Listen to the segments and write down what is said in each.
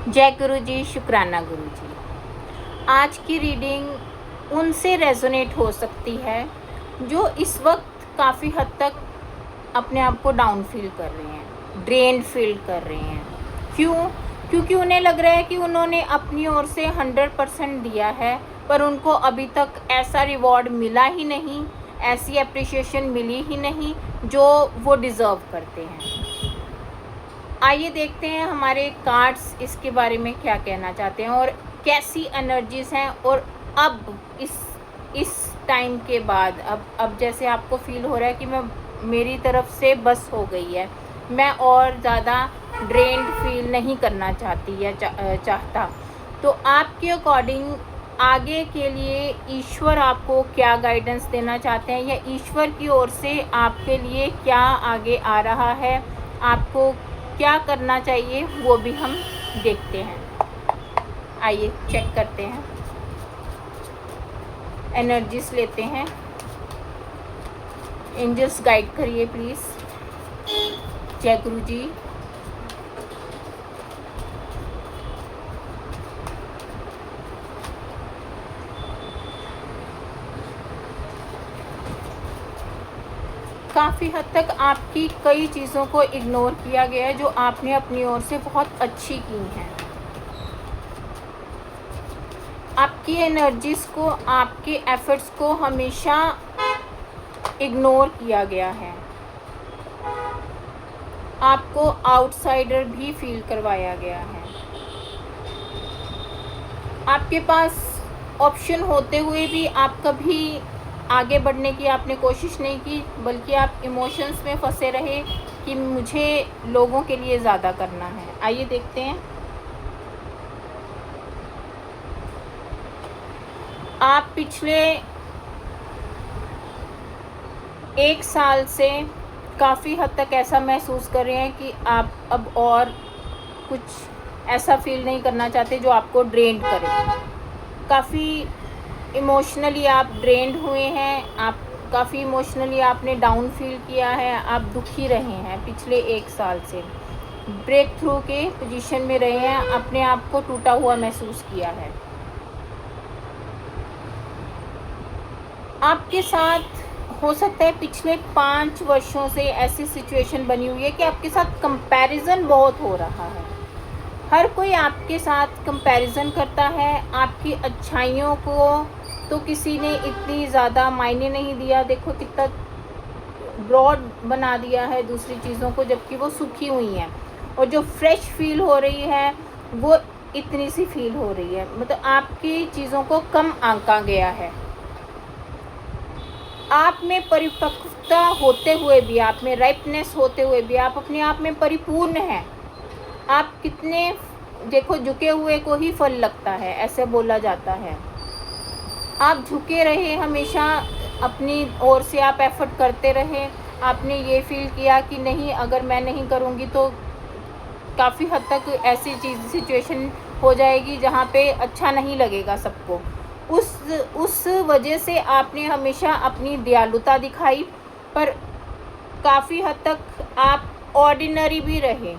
जय गुरु जी, शुक्राना गुरु जी। आज की रीडिंग उनसे रेजोनेट हो सकती है जो इस वक्त काफ़ी हद तक अपने आप को डाउन फील कर रहे हैं, ड्रेन फील कर रहे हैं। क्यों? क्योंकि उन्हें लग रहा है कि उन्होंने अपनी ओर से 100% दिया है, पर उनको अभी तक ऐसा रिवॉर्ड मिला ही नहीं, ऐसी अप्रिशिएशन मिली ही नहीं जो वो डिज़र्व करते हैं। आइए देखते हैं हमारे कार्ड्स इसके बारे में क्या कहना चाहते हैं और कैसी एनर्जीज़ हैं। और अब इस टाइम के बाद अब जैसे आपको फील हो रहा है कि मेरी तरफ से बस हो गई है, मैं और ज़्यादा ड्रेन्ड फील नहीं करना चाहती या चाहता, तो आपके अकॉर्डिंग आगे के लिए ईश्वर आपको क्या गाइडेंस देना चाहते हैं या ईश्वर की ओर से आपके लिए क्या आगे आ रहा है, आपको क्या करना चाहिए, वो भी हम देखते हैं। आइए चेक करते हैं, एनर्जीज लेते हैं। एंजल्स गाइड करिए प्लीज़। जय गुरु जी। काफ़ी हद तक आपकी कई चीज़ों को इग्नोर किया गया है जो आपने अपनी ओर से बहुत अच्छी की हैं। आपकी एनर्जीज़ को, आपके एफर्ट्स को हमेशा इग्नोर किया गया है। आपको आउटसाइडर भी फील करवाया गया है। आपके पास ऑप्शन होते हुए भी आप कभी आगे बढ़ने की आपने कोशिश नहीं की, बल्कि आप इमोशंस में फंसे रहे कि मुझे लोगों के लिए ज़्यादा करना है। आइए देखते हैं। आप पिछले 1 साल से काफ़ी हद तक ऐसा महसूस कर रहे हैं कि आप अब और कुछ ऐसा फील नहीं करना चाहते जो आपको ड्रेन्ड करे। काफ़ी इमोशनली आप ड्रेन्ड हुए हैं, आप काफ़ी इमोशनली आपने डाउन फील किया है, आप दुखी रहे हैं पिछले 1 साल से, ब्रेक थ्रू के पोजीशन में रहे हैं, अपने आप को टूटा हुआ महसूस किया है। आपके साथ हो सकता है पिछले 5 वर्षों से ऐसी सिचुएशन बनी हुई है कि आपके साथ कंपैरिजन बहुत हो रहा है। हर कोई आपके साथ कंपैरिजन करता है। आपकी अच्छाइयों को तो किसी ने इतनी ज़्यादा मायने नहीं दिया, देखो कितना ब्रॉड बना दिया है दूसरी चीज़ों को, जबकि वो सुखी हुई हैं। और जो फ्रेश फील हो रही है वो इतनी सी फील हो रही है, मतलब आपकी चीज़ों को कम आंका गया है। आप में परिपक्वता होते हुए भी, आप में राइपनेस होते हुए भी आप अपने आप में परिपूर्ण हैं। आप कितने, देखो झुके हुए को ही फल लगता है, ऐसे बोला जाता है। आप झुके रहे, हमेशा अपनी ओर से आप एफर्ट करते रहे। आपने ये फील किया कि नहीं, अगर मैं नहीं करूँगी तो काफ़ी हद तक ऐसी सिचुएशन हो जाएगी जहाँ पे अच्छा नहीं लगेगा सबको। उस वजह से आपने हमेशा अपनी दयालुता दिखाई, पर काफ़ी हद तक आप ऑर्डिनरी भी रहे।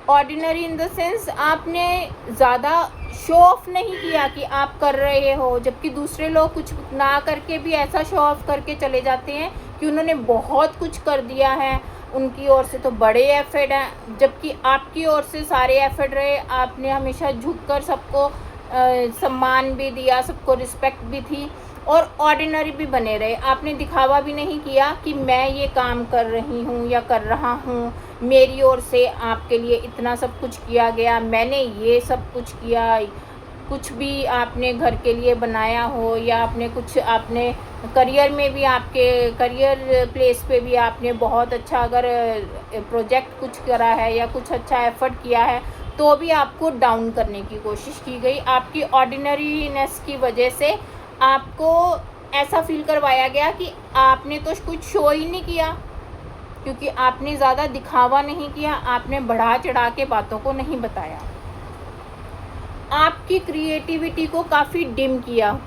ऑर्डिनरी इन द सेंस आपने ज़्यादा शो ऑफ नहीं किया कि आप कर रहे हो, जबकि दूसरे लोग कुछ ना करके भी ऐसा शो ऑफ करके चले जाते हैं कि उन्होंने बहुत कुछ कर दिया है, उनकी ओर से तो बड़े एफर्ट हैं, जबकि आपकी ओर से सारे एफर्ट रहे। आपने हमेशा झुककर सबको सम्मान भी दिया, सबको रिस्पेक्ट भी थी और ऑर्डिनरी भी बने रहे। आपने दिखावा भी नहीं किया कि मैं ये काम कर रही हूँ या कर रहा हूँ, मेरी ओर से आपके लिए इतना सब कुछ किया गया, मैंने ये सब कुछ किया। कुछ भी आपने घर के लिए बनाया हो या आपने करियर में भी, आपके करियर प्लेस पे भी आपने बहुत अच्छा अगर प्रोजेक्ट कुछ करा है या कुछ अच्छा एफर्ट किया है, तो भी आपको डाउन करने की कोशिश की गई। आपकी ऑर्डिनरीनेस की वजह से आपको ऐसा फील करवाया गया कि आपने तो कुछ शो ही नहीं किया, क्योंकि आपने ज़्यादा दिखावा नहीं किया, आपने बढ़ा चढ़ा के बातों को नहीं बताया। आपकी क्रिएटिविटी को काफ़ी डिम किया।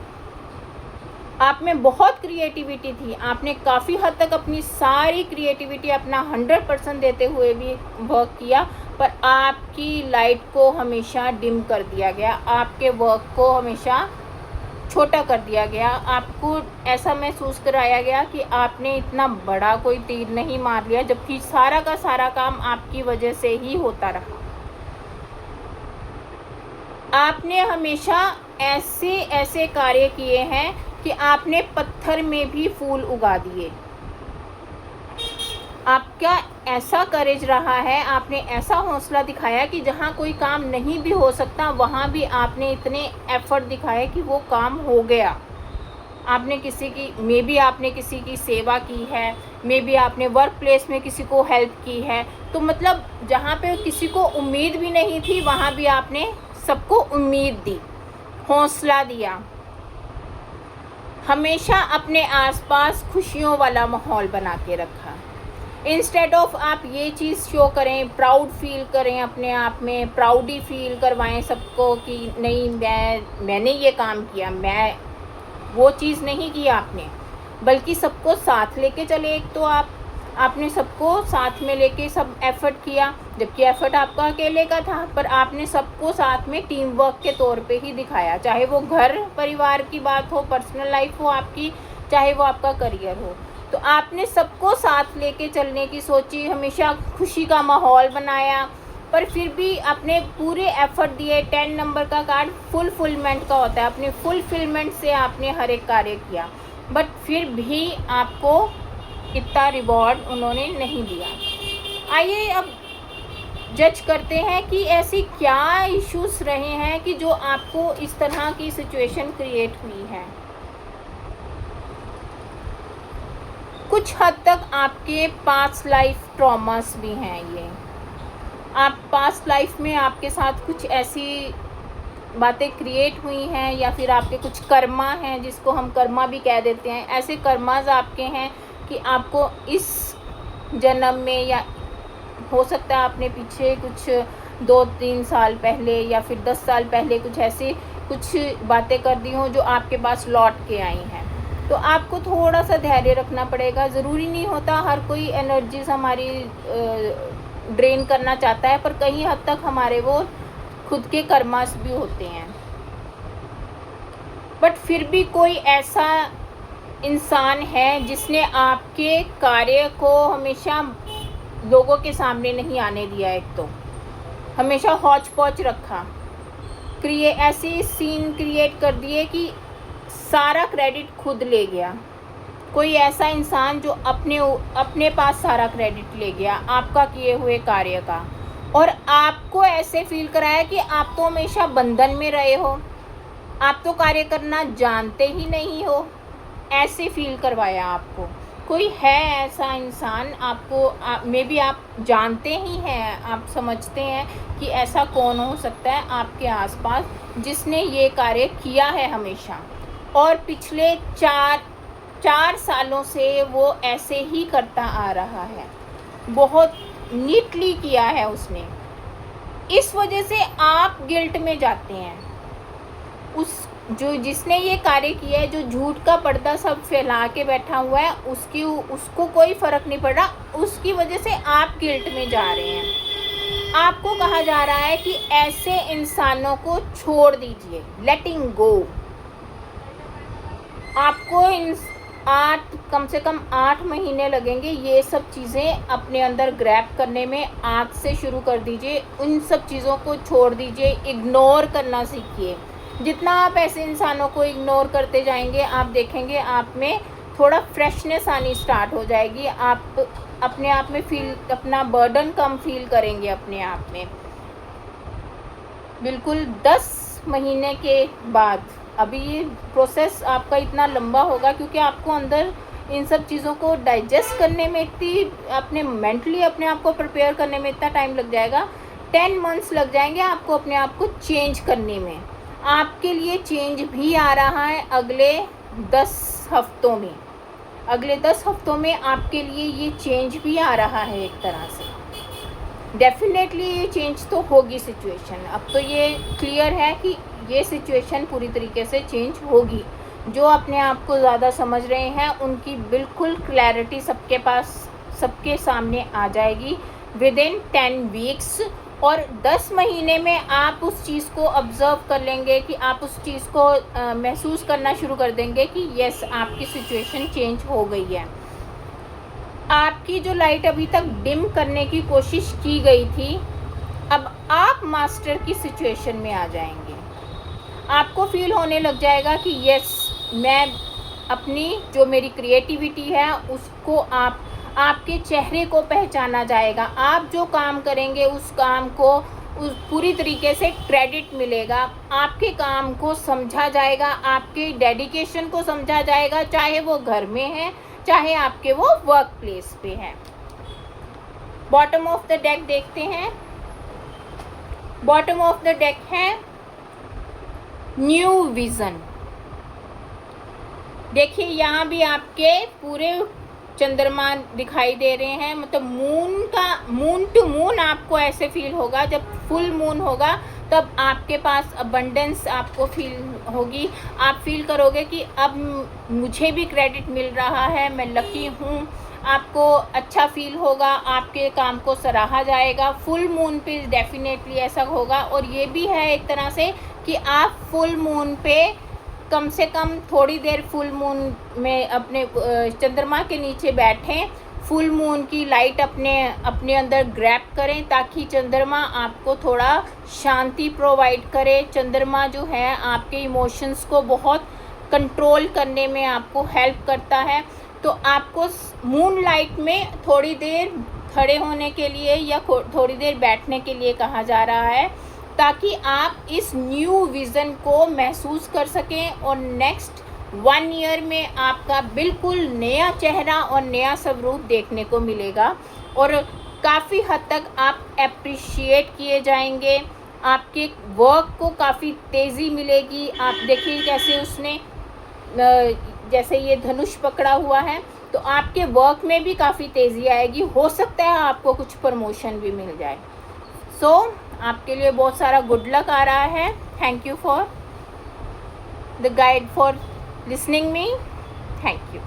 आप में बहुत क्रिएटिविटी थी, आपने काफ़ी हद तक अपनी सारी क्रिएटिविटी अपना 100% देते हुए भी वर्क किया, पर आपकी लाइट को हमेशा डिम कर दिया गया, आपके वर्क को हमेशा छोटा कर दिया गया। आपको ऐसा महसूस कराया गया कि आपने इतना बड़ा कोई तीर नहीं मार लिया, जबकि सारा का सारा काम आपकी वजह से ही होता रहा। आपने हमेशा ऐसे ऐसे कार्य किए हैं कि आपने पत्थर में भी फूल उगा दिए। आपका ऐसा करेज रहा है, आपने ऐसा हौसला दिखाया कि जहाँ कोई काम नहीं भी हो सकता वहाँ भी आपने इतने एफर्ट दिखाए कि वो काम हो गया। आपने किसी की आपने किसी की सेवा की है, आपने वर्क प्लेस में किसी को हेल्प की है। तो मतलब जहाँ पे किसी को उम्मीद भी नहीं थी वहाँ भी आपने सबको उम्मीद दी, हौसला दिया। हमेशा अपने आसपास खुशियों वाला माहौल बना के रखा। इंस्टेड ऑफ आप ये चीज़ शो करें, प्राउड फील करें, अपने आप में प्राउडी फील करवाएं सबको कि नहीं मैंने ये काम किया, मैं वो चीज़ नहीं की आपने, बल्कि सबको साथ लेके चले। एक तो आपने सबको साथ में लेके सब एफ़र्ट किया, जबकि एफ़र्ट आपका अकेले का था, पर आपने सबको साथ में टीम वर्क के तौर पे ही दिखाया। चाहे वो घर परिवार की बात हो, पर्सनल लाइफ हो आपकी, चाहे वो आपका करियर हो, तो आपने सबको साथ लेके चलने की सोची, हमेशा खुशी का माहौल बनाया। पर फिर भी आपने पूरे एफर्ट दिए। 10 नंबर का कार्ड फुलफिलमेंट का होता है, अपने फुलफिलमेंट से आपने हर एक कार्य किया, बट फिर भी आपको इतना रिवॉर्ड उन्होंने नहीं दिया। आइए अब जज करते हैं कि ऐसी क्या इश्यूज रहे हैं कि जो आपको इस तरह की सिचुएशन क्रिएट हुई है। कुछ हद तक आपके पास्ट लाइफ ट्रॉमास भी हैं। ये आप पास्ट लाइफ में आपके साथ कुछ ऐसी बातें क्रिएट हुई हैं, या फिर आपके कुछ कर्मा हैं, जिसको हम कर्मा भी कह देते हैं। ऐसे कर्माज आपके हैं कि आपको इस जन्म में, या हो सकता है आपने पीछे कुछ 2-3 साल पहले या फिर 10 साल पहले कुछ ऐसी कुछ बातें कर दी हों जो आपके पास लौट के आई हैं। तो आपको थोड़ा सा धैर्य रखना पड़ेगा। ज़रूरी नहीं होता हर कोई एनर्जीज हमारी ड्रेन करना चाहता है, पर कहीं हद तक हमारे वो खुद के कर्मास भी होते हैं। बट फिर भी कोई ऐसा इंसान है जिसने आपके कार्य को हमेशा लोगों के सामने नहीं आने दिया। एक तो हमेशा हौच पौच रखा, ऐसी सीन क्रिएट कर दिए कि सारा क्रेडिट खुद ले गया। कोई ऐसा इंसान जो अपने पास सारा क्रेडिट ले गया आपका किए हुए कार्य का, और आपको ऐसे फील कराया कि आप तो हमेशा बंधन में रहे हो, आप तो कार्य करना जानते ही नहीं हो, ऐसे फील करवाया आपको। कोई है ऐसा इंसान, आपको मे बी आप जानते ही हैं, आप समझते हैं कि ऐसा कौन हो सकता है आपके आसपास जिसने ये कार्य किया है हमेशा, और पिछले 4 सालों से वो ऐसे ही करता आ रहा है। बहुत नीटली किया है उसने। इस वजह से आप गिल्ट में जाते हैं। जिसने ये कार्य किया है, जो झूठ का पर्दा सब फैला के बैठा हुआ है, उसको कोई फ़र्क नहीं पड़ रहा, उसकी वजह से आप गिल्ट में जा रहे हैं। आपको कहा जा रहा है कि ऐसे इंसानों को छोड़ दीजिए, लेटिंग गो। आपको कम से कम 8 महीने लगेंगे ये सब चीज़ें अपने अंदर ग्रैब करने में। आज से शुरू कर दीजिए, उन सब चीज़ों को छोड़ दीजिए, इग्नोर करना सीखिए। जितना आप ऐसे इंसानों को इग्नोर करते जाएंगे, आप देखेंगे आप में थोड़ा फ्रेशनेस आनी स्टार्ट हो जाएगी। आप अपने आप में अपना बर्डन कम फील करेंगे अपने आप में। बिल्कुल 10 महीने के बाद, अभी ये प्रोसेस आपका इतना लंबा होगा क्योंकि आपको अंदर इन सब चीज़ों को डाइजेस्ट करने में अपने मेंटली अपने आप को प्रिपेयर करने में इतना टाइम लग जाएगा। 10 मंथ्स लग जाएंगे आपको अपने आप को चेंज करने में। आपके लिए चेंज भी आ रहा है अगले 10 हफ्तों में। अगले 10 हफ्तों में आपके लिए ये चेंज भी आ रहा है एक तरह से। डेफिनेटली ये चेंज तो होगी सिचुएशन। अब तो ये क्लियर है कि ये सिचुएशन पूरी तरीके से चेंज होगी। जो अपने आप को ज़्यादा समझ रहे हैं उनकी बिल्कुल क्लैरिटी सबके पास, सबके सामने आ जाएगी विद इन 10 वीक्स। और 10 महीने में आप उस चीज़ को ऑब्ज़र्व कर लेंगे कि आप उस चीज़ को महसूस करना शुरू कर देंगे कि यस, आपकी सिचुएशन चेंज हो गई है। आपकी जो लाइट अभी तक डिम करने की कोशिश की गई थी, अब आप मास्टर की सिचुएशन में आ जाएंगे। आपको फील होने लग जाएगा कि यस, मैं अपनी जो मेरी क्रिएटिविटी है उसको आपके चेहरे को पहचाना जाएगा। आप जो काम करेंगे उस काम को उस पूरी तरीके से क्रेडिट मिलेगा। आपके काम को समझा जाएगा, आपके डेडिकेशन को समझा जाएगा, चाहे वो घर में है, चाहे आपके वो वर्क प्लेस पे है। बॉटम ऑफ द डेक देखते हैं। बॉटम ऑफ द डेक है न्यू विज़न। देखिए यहाँ भी आपके पूरे चंद्रमा दिखाई दे रहे हैं, मतलब मून टू मून आपको ऐसे फील होगा। जब फुल मून होगा तब आपके पास अबंडेंस आपको फील होगी। आप फील करोगे कि अब मुझे भी क्रेडिट मिल रहा है, मैं लकी हूँ। आपको अच्छा फील होगा, आपके काम को सराहा जाएगा। फुल मून पे डेफिनेटली ऐसा होगा। और ये भी है एक तरह से कि आप फुल मून पे कम से कम थोड़ी देर फुल मून में अपने चंद्रमा के नीचे बैठें, फुल मून की लाइट अपने अंदर ग्रैब करें, ताकि चंद्रमा आपको थोड़ा शांति प्रोवाइड करे। चंद्रमा जो है आपके इमोशंस को बहुत कंट्रोल करने में आपको हेल्प करता है। तो आपको मून लाइट में थोड़ी देर खड़े होने के लिए या थोड़ी देर बैठने के लिए कहा जा रहा है, ताकि आप इस न्यू विज़न को महसूस कर सकें और नेक्स्ट 1 ईयर में आपका बिल्कुल नया चेहरा और नया स्वरूप देखने को मिलेगा। और काफ़ी हद तक आप एप्रिशिएट किए जाएंगे, आपके वर्क को काफ़ी तेज़ी मिलेगी। आप देखिए कैसे उसने जैसे ये धनुष पकड़ा हुआ है, तो आपके वर्क में भी काफ़ी तेज़ी आएगी। हो सकता है आपको कुछ प्रमोशन भी मिल जाए। सो आपके लिए बहुत सारा गुड लक आ रहा है। Thank you for the guide for listening me. Thank you.